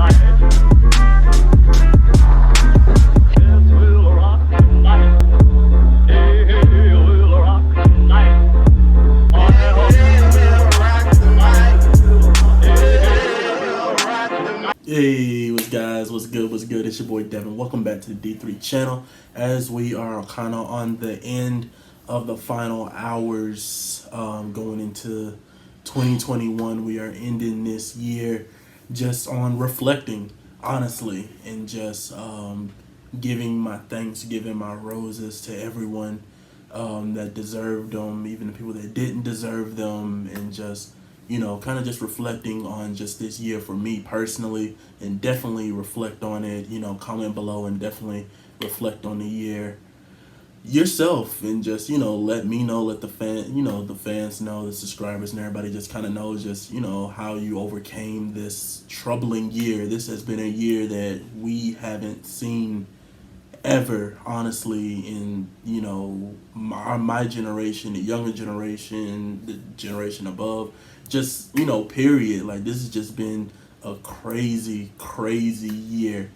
Hey, what's guys? What's good? What's good? It's your boy Devin. Welcome back to the D3 channel. As we are kind of on the end of the final hours, going into 2021, we are ending this year just on reflecting, honestly, and just giving my thanks, giving my roses to everyone that deserved them, even the people that didn't deserve them, and just kind of just reflecting on just this year for me personally, and definitely reflect on it, comment below and definitely reflect on the year yourself, and just, let me know, let the fans know, the subscribers and everybody just kind of knows just, how you overcame this troubling year. This has been a year that we haven't seen ever, honestly, in my generation, the younger generation, the generation above, just period. Like, this has just been a crazy year,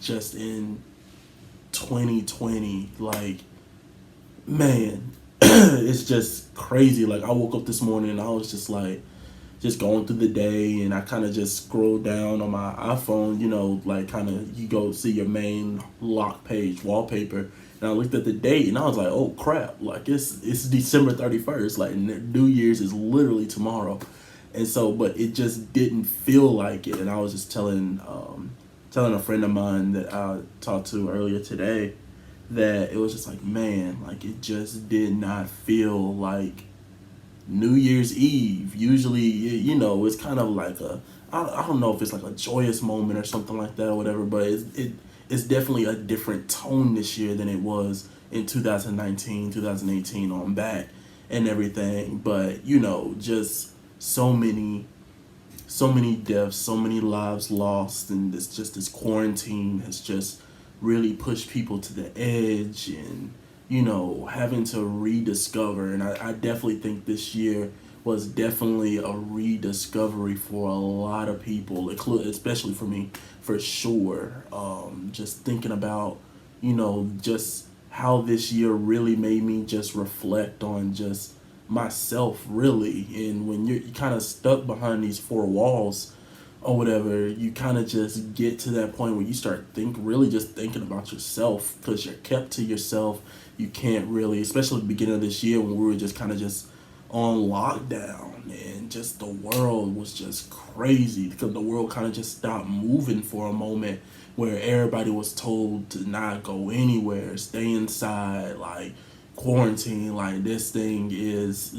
just in 2020. Like, man, it's just crazy. Like, I woke up this morning and I was just like, just going through the day, and I kind of just scrolled down on my iPhone, like kind of you go see your main lock page wallpaper, and I looked at the date and I was like, oh crap, like it's December 31st, like New Year's is literally tomorrow. And so, but it just didn't feel like it, and I was just telling a friend of mine that I talked to earlier today that it was just like, man, like it just did not feel like New Year's Eve. Usually, it's kind of like I don't know if it's like a joyous moment or something like that or whatever, but it's definitely a different tone this year than it was in 2019, 2018 on back and everything. But, just so many deaths, so many lives lost, and this quarantine has just really pushed people to the edge, and having to rediscover. And I definitely think this year was definitely a rediscovery for a lot of people, especially for me, for sure. Just thinking about, just how this year really made me just reflect on just myself, really. And when you're kind of stuck behind these four walls or whatever, you kind of just get to that point where you start really just thinking about yourself, because you're kept to yourself. You can't really, especially at the beginning of this year when we were just kind of just on lockdown, and just the world was just crazy, because the world kind of just stopped moving for a moment, where everybody was told to not go anywhere, stay inside, like quarantine, like this thing is,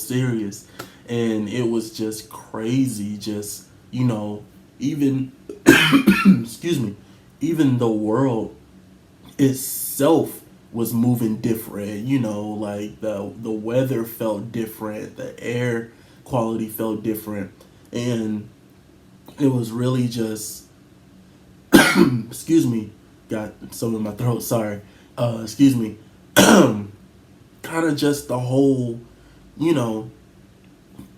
serious. And it was just crazy, just, even, excuse me, even the world itself was moving different, like the weather felt different, the air quality felt different, and it was really just excuse me, got some in my throat, sorry, excuse me, kind of just the whole,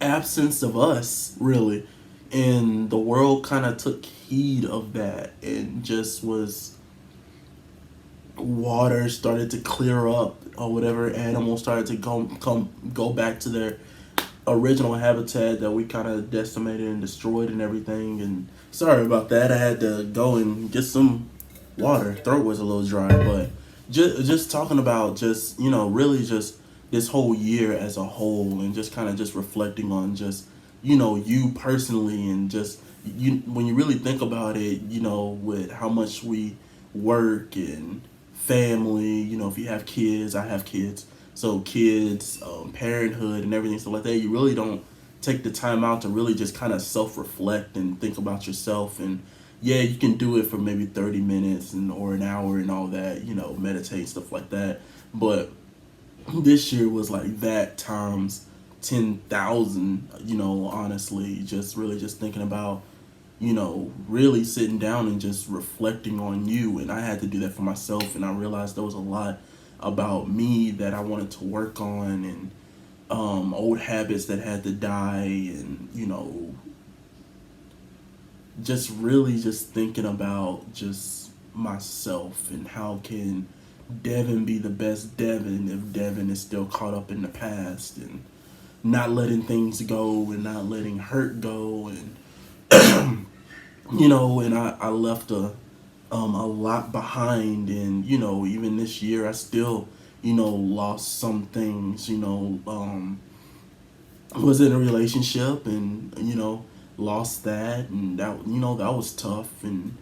absence of us, really. And the world kind of took heed of that, and just was, water started to clear up or whatever, animals started to go back to their original habitat that we kind of decimated and destroyed and everything. And sorry about that, I had to go and get some water, throat was a little dry. But just talking about just, really just this whole year as a whole, and just kind of just reflecting on just, you personally, and just when you really think about it, with how much we work and family, if you have kids, I have kids, so kids, parenthood and everything, stuff like that, you really don't take the time out to really just kind of self-reflect and think about yourself. And yeah, you can do it for maybe 30 minutes or an hour and all that, meditate, stuff like that. But this year was like that times 10,000, honestly, just really just thinking about, really sitting down and just reflecting on you. And I had to do that for myself, and I realized there was a lot about me that I wanted to work on, and old habits that had to die, and just really just thinking about just myself and how can Devin be the best Devin if Devin is still caught up in the past and not letting things go and not letting hurt go. And and I left a lot behind. And even this year I still lost some things. Was in a relationship and lost that, and that was tough. And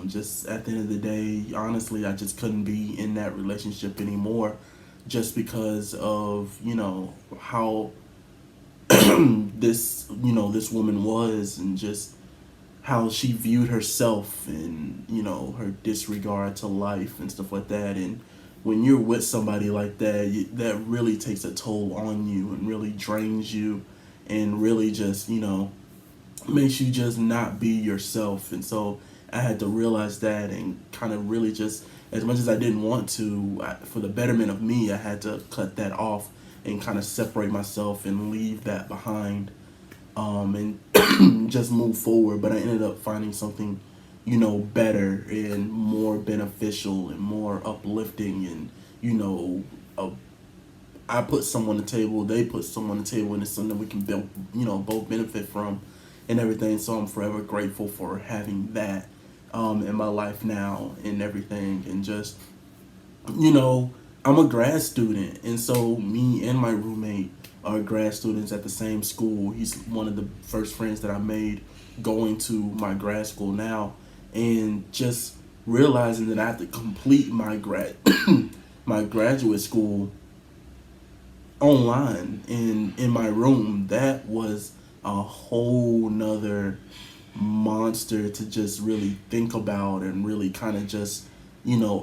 just at the end of the day, honestly, I just couldn't be in that relationship anymore, just because of how this woman was, and just how she viewed herself, and her disregard to life and stuff like that. And when you're with somebody like that, that really takes a toll on you and really drains you, and really just makes you just not be yourself. And so I had to realize that, and kind of really just, as much as I didn't want to, for the betterment of me, I had to cut that off and kind of separate myself and leave that behind, and just move forward. But I ended up finding something, better and more beneficial and more uplifting. And uh, I put someone on the table, they put someone on the table, and it's something we can build, both benefit from, and everything. So I'm forever grateful for having that in my life now and everything. And just I'm a grad student, and so me and my roommate are grad students at the same school. He's one of the first friends that I made going to my grad school now, and just realizing that I have to complete my my graduate school online in my room. That was a whole nother monster to just really think about and really kind of just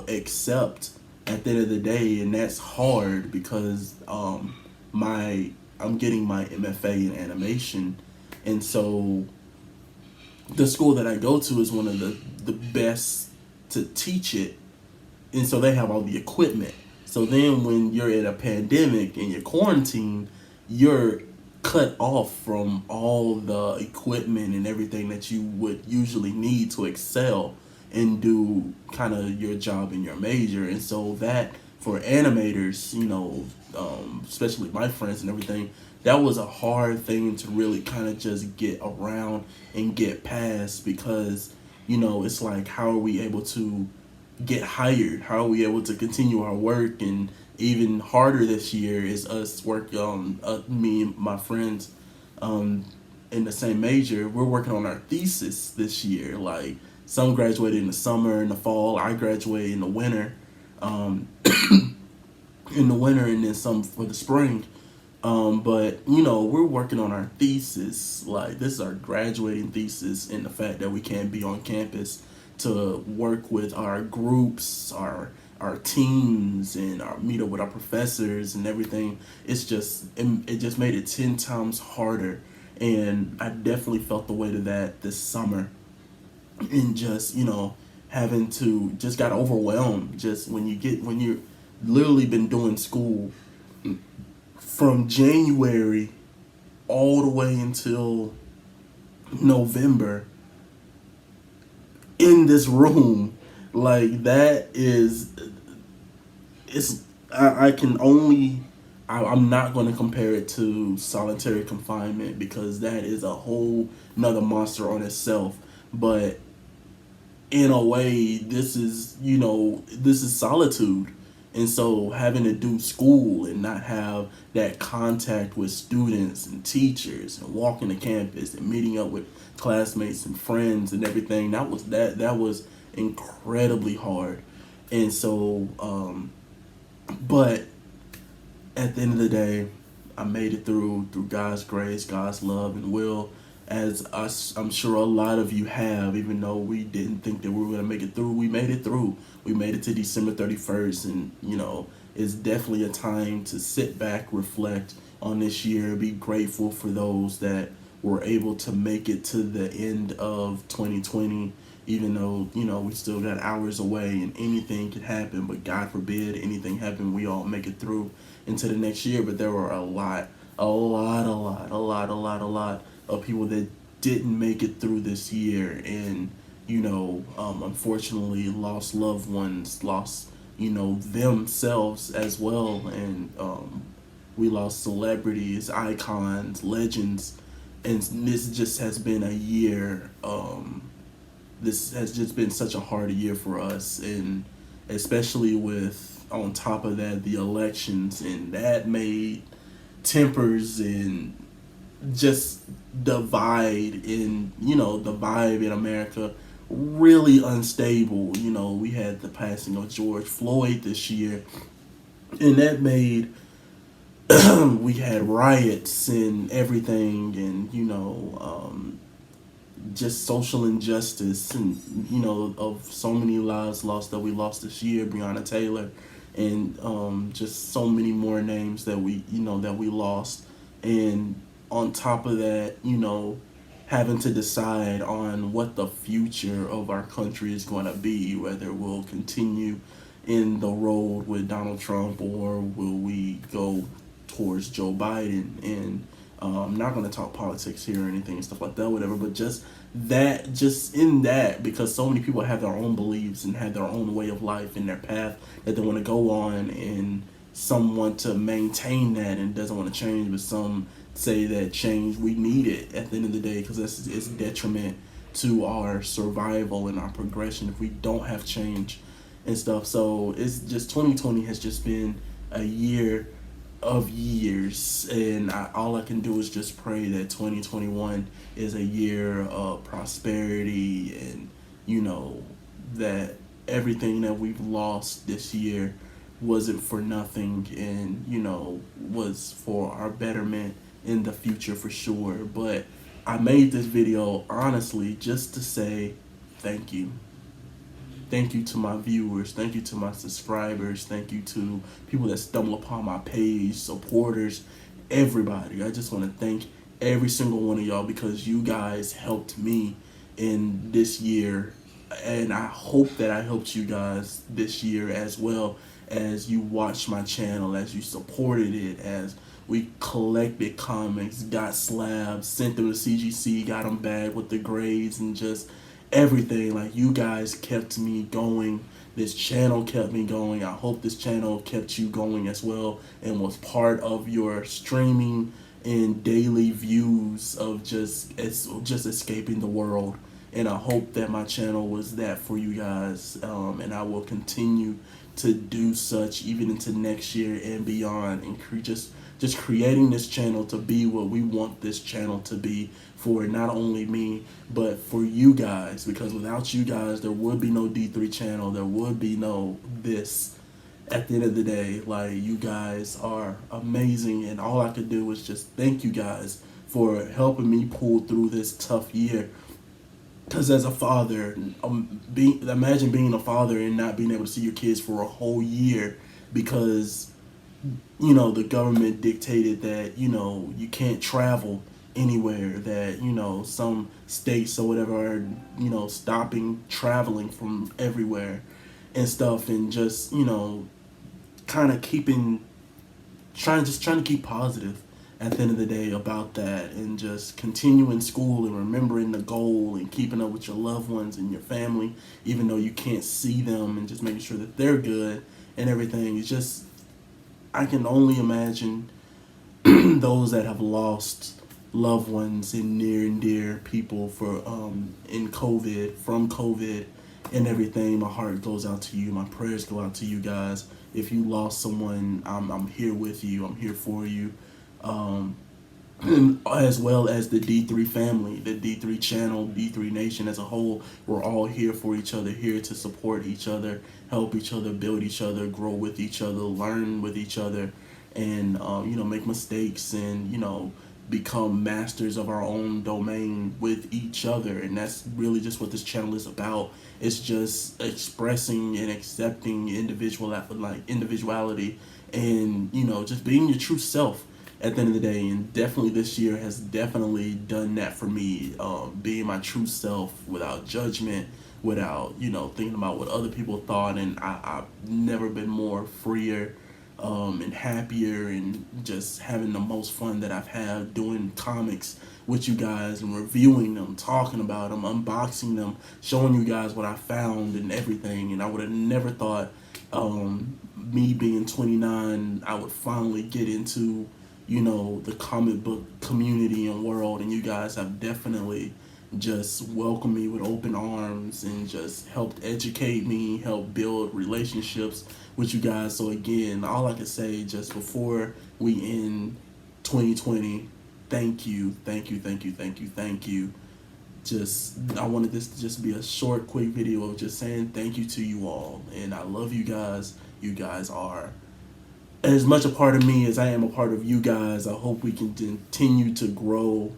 accept at the end of the day. And that's hard because my I'm getting my MFA in animation, and so the school that I go to is one of the best to teach it, and so they have all the equipment. So then when you're in a pandemic and you're quarantined, you're cut off from all the equipment and everything that you would usually need to excel and do kind of your job in your major. And so that, for animators, especially my friends and everything, that was a hard thing to really kind of just get around and get past, because it's like, how are we able to get hired? How are we able to continue our work? And even harder this year is us work me and my friends in the same major. We're working on our thesis this year. Like, some graduated in the summer, in the fall. I graduated in the winter, um, and then some for the spring. But we're working on our thesis. Like, this is our graduating thesis, and the fact that we can't be on campus to work with our groups, our teams, and our meet up with our professors and everything. It just made it 10 times harder, and I definitely felt the weight of that this summer. And just having to, just got overwhelmed, just when you're literally been doing school from January all the way until November in this room. Like, that is, it's I can only I'm not going to compare it to solitary confinement, because that is a whole another monster on itself. But in a way, this is solitude. And so having to do school and not have that contact with students and teachers and walking the campus and meeting up with classmates and friends and everything, that was incredibly hard. And so but at the end of the day, I made it through God's grace, God's love and will, as I'm sure a lot of you have. Even though we didn't think that we were gonna make it through, we made it through. We made it to December 31st, and it's definitely a time to sit back, reflect on this year, be grateful for those that were able to make it to the end of 2020. Even though we still got hours away and anything could happen, but God forbid anything happen, we all make it through into the next year. But there were a lot of people that didn't make it through this year, and unfortunately lost loved ones, lost themselves as well, and we lost celebrities, icons, legends, and this just has been a year. This has just been such a hard year for us, and especially with on top of that the elections, and that made tempers and just divide in the vibe in America really unstable. We had the passing of George Floyd this year, and that made we had riots and everything, and just social injustice, and of so many lives lost that we lost this year, Breonna Taylor, and just so many more names that we lost, and on top of that, having to decide on what the future of our country is going to be, whether we'll continue in the road with Donald Trump or will we go towards Joe Biden. And I'm not going to talk politics here or anything and stuff like that, whatever, but just in that, because so many people have their own beliefs and have their own way of life and their path that they want to go on, and some want to maintain that and doesn't want to change, but some say that change, we need it at the end of the day, because it's detriment to our survival and our progression if we don't have change and stuff. So it's just 2020 has just been a year of years, and all I can do is just pray that 2021 is a year of prosperity, and that everything that we've lost this year wasn't for nothing, and was for our betterment in the future for sure. But I made this video honestly just to say thank you. Thank you to my viewers. Thank you to my subscribers. Thank you to people that stumble upon my page, supporters, everybody. I just want to thank every single one of y'all, because you guys helped me in this year, and I hope that I helped you guys this year as well, as you watched my channel, as you supported it, as we collected comics, got slabs, sent them to CGC, got them back with the grades and just everything. Like, you guys kept me going. This channel kept me going. I hope this channel kept you going as well, and was part of your streaming and daily views of just escaping the world. And I hope that my channel was that for you guys, and I will continue to do such even into next year and beyond, and just creating this channel to be what we want this channel to be for not only me but for you guys, because without you guys there would be no D3 channel, there would be no this. At the end of the day, like, you guys are amazing, and all I could do is just thank you guys for helping me pull through this tough year. Because as a father, imagine being a father and not being able to see your kids for a whole year because the government dictated that you can't travel anywhere, that some states or whatever are stopping traveling from everywhere and stuff, and just kind of trying to keep positive at the end of the day about that, and just continuing school and remembering the goal and keeping up with your loved ones and your family even though you can't see them, and just making sure that they're good and everything. It's just, I can only imagine those that have lost loved ones and near and dear people from COVID and everything. My heart goes out to you. My prayers go out to you guys. If you lost someone, I'm here with you. I'm here for you. And as well as the D3 family, the D3 channel, D3 Nation as a whole, we're all here for each other, here to support each other, help each other, build each other, grow with each other, learn with each other, and make mistakes, and become masters of our own domain with each other. And that's really just what this channel is about. It's just expressing and accepting individuality, and just being your true self at the end of the day. And definitely this year has definitely done that for me, being my true self without judgment, without thinking about what other people thought. And I've never been more freer and happier, and just having the most fun that I've had doing comics with you guys and reviewing them, talking about them, unboxing them, showing you guys what I found and everything. And I would have never thought, me being 29, I would finally get into, the comic book community and world. And you guys have definitely just welcomed me with open arms and just helped educate me, help build relationships with you guys. So again, all I can say just before we end 2020, thank you, thank you, thank you, thank you, thank you. Just, I wanted this to just be a short, quick video of just saying thank you to you all. And I love you guys. You guys are as much a part of me as I am a part of you guys. I hope we can continue to grow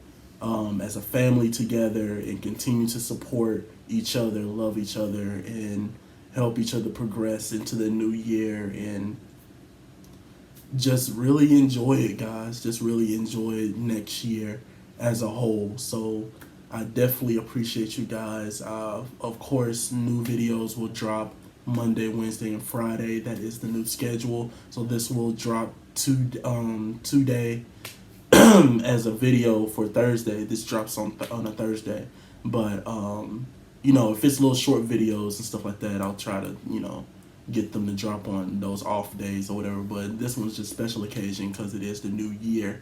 as a family together and continue to support each other, love each other, and help each other progress into the new year. And just really enjoy it, guys. Just really enjoy it next year as a whole. So I definitely appreciate you guys. Of course, new videos will drop Monday, Wednesday, and Friday. That is the new schedule. So this will drop today as a video for Thursday. This drops on a Thursday. But if it's little short videos and stuff like that, I'll try to get them to drop on those off days or whatever. But this one's just special occasion because it is the new year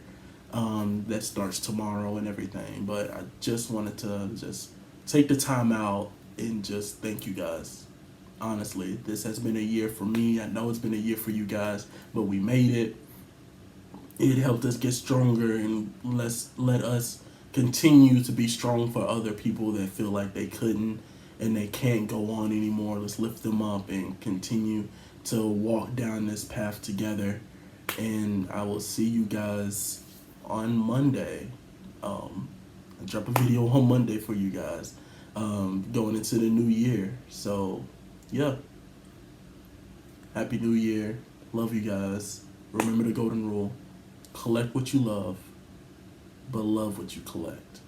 that starts tomorrow and everything. But I just wanted to just take the time out and just thank you guys. Honestly, this has been a year for me. I know it's been a year for you guys, but we made it. It helped us get stronger, and let us continue to be strong for other people that feel like they couldn't and they can't go on anymore. Let's lift them up and continue to walk down this path together. And I will see you guys on Monday. I drop a video on Monday for you guys going into the new year. So yeah, happy new year. Love you guys. Remember the golden rule: collect what you love, but love what you collect.